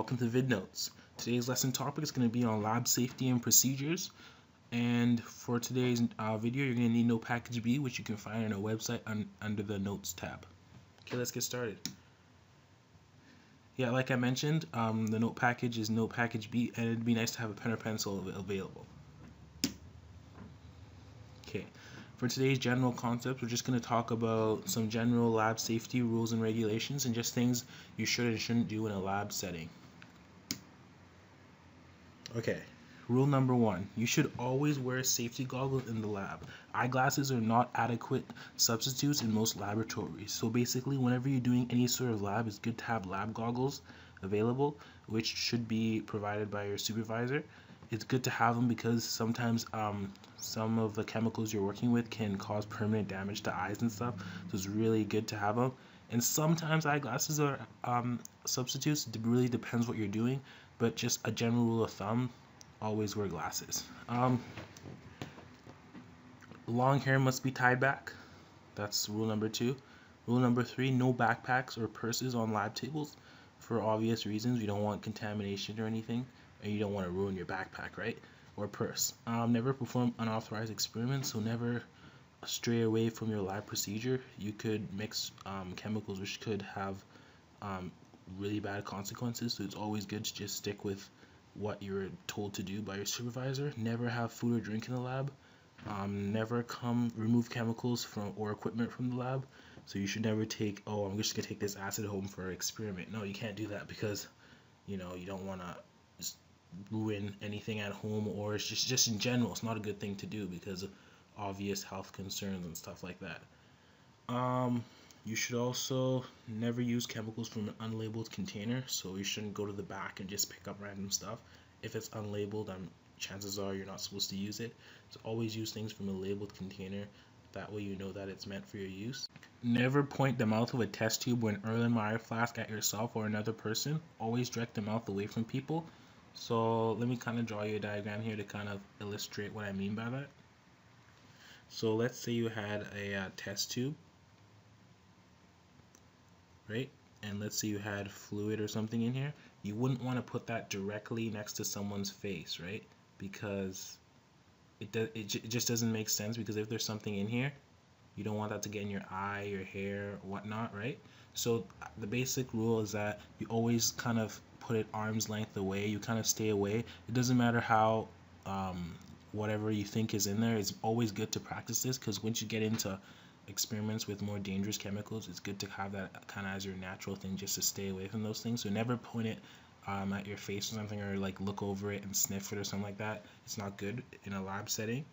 welcome to VidNotes. Today's lesson topic is going to be on lab safety and procedures. And for today's video, you're going to need Note Package B, which you can find on our website under the Notes tab. Okay, let's get started. Yeah, like I mentioned, the Note package is Note Package B, and it'd be nice to have a pen or pencil available. Okay, for today's general concepts, we're just going to talk about some general lab safety rules and regulations and just things you should and shouldn't do in a lab setting. Okay, rule number 1, you should always wear safety goggles in the lab. Eyeglasses are not adequate substitutes in most laboratories. So basically, whenever you're doing any sort of lab, it's good to have lab goggles available, which should be provided by your supervisor. It's good to have them because sometimes some of the chemicals you're working with can cause permanent damage to eyes and stuff. So it's really good to have them. And sometimes eyeglasses are substitutes. It really depends what you're doing. But just a general rule of thumb, always wear glasses. Long hair must be tied back. That's rule number 2. Rule number 3, no backpacks or purses on lab tables. For obvious reasons, you don't want contamination or anything, and you don't want to ruin your backpack, right? Or purse. Never perform unauthorized experiments, so never stray away from your lab procedure. You could mix chemicals which could have really bad consequences, so it's always good to just stick with what you're told to do by your supervisor. Never have food or drink in the lab. Never remove chemicals or equipment from the lab. So you should never take, oh, I'm just gonna take this acid home for an experiment. No, you can't do that because you don't want to ruin anything at home, or it's just in general, it's not a good thing to do because of obvious health concerns and stuff like that. You should also never use chemicals from an unlabeled container, so you shouldn't go to the back and just pick up random stuff. If it's unlabeled, chances are you're not supposed to use it. So always use things from a labeled container. That way you know that it's meant for your use. Never point the mouth of a test tube or an Erlenmeyer flask at yourself or another person. Always direct the mouth away from people. So let me kind of draw you a diagram here to kind of illustrate what I mean by that. So let's say you had a test tube, right? And let's say you had fluid or something in here. You wouldn't want to put that directly next to someone's face, right? Because it just doesn't make sense, because if there's something in here, you don't want that to get in your eye, your hair, whatnot, right? So the basic rule is that you always kind of put it arm's length away. You kind of stay away. It doesn't matter how whatever you think is in there. It's always good to practice this, because once you get into experiments with more dangerous chemicals, it's good to have that kind of as your natural thing, just to stay away from those things. So never point it at your face or something, or like look over it and sniff it or something like that. It's not good in a lab setting.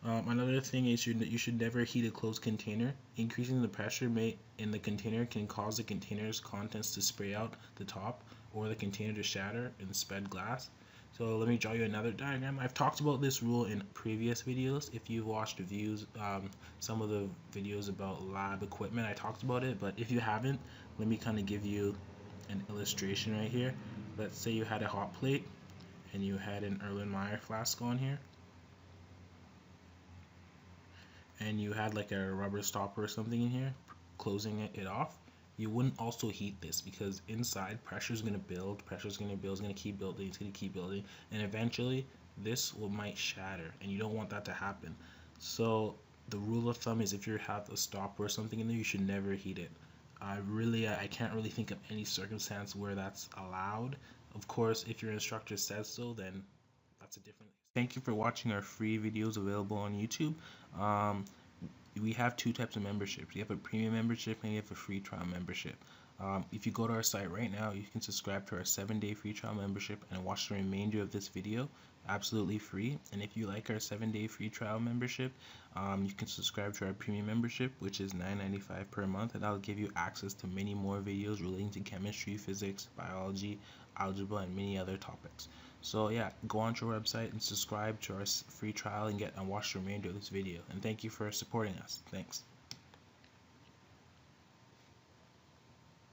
Another thing is you should never heat a closed container. Increasing the pressure in the container can cause the container's contents to spray out the top, or the container to shatter and spread glass. So let me draw you another diagram. I've talked about this rule in previous videos. If you've watched some of the videos about lab equipment, I talked about it. But if you haven't, let me kind of give you an illustration right here. Let's say you had a hot plate and you had an Erlenmeyer flask on here, and you had like a rubber stopper or something in here closing it off. You wouldn't also heat this, because inside pressure is going to build, it's going to keep building, and eventually this might shatter, and you don't want that to happen. So the rule of thumb is, if you have a stopper or something in there, you should never heat it. I can't really think of any circumstance where that's allowed. Of course, if your instructor says so, then that's a different. Thank you for watching our free videos available on YouTube. We have 2 types of memberships. You have a premium membership and you have a free trial membership. If you go to our site right now, you can subscribe to our 7-day free trial membership and watch the remainder of this video absolutely free. And if you like our 7-day free trial membership, you can subscribe to our premium membership, which is $9.95 per month, and that'll give you access to many more videos relating to chemistry, physics, biology, algebra, and many other topics. So yeah, go onto our website and subscribe to our free trial and watch the remainder of this video. And thank you for supporting us. Thanks.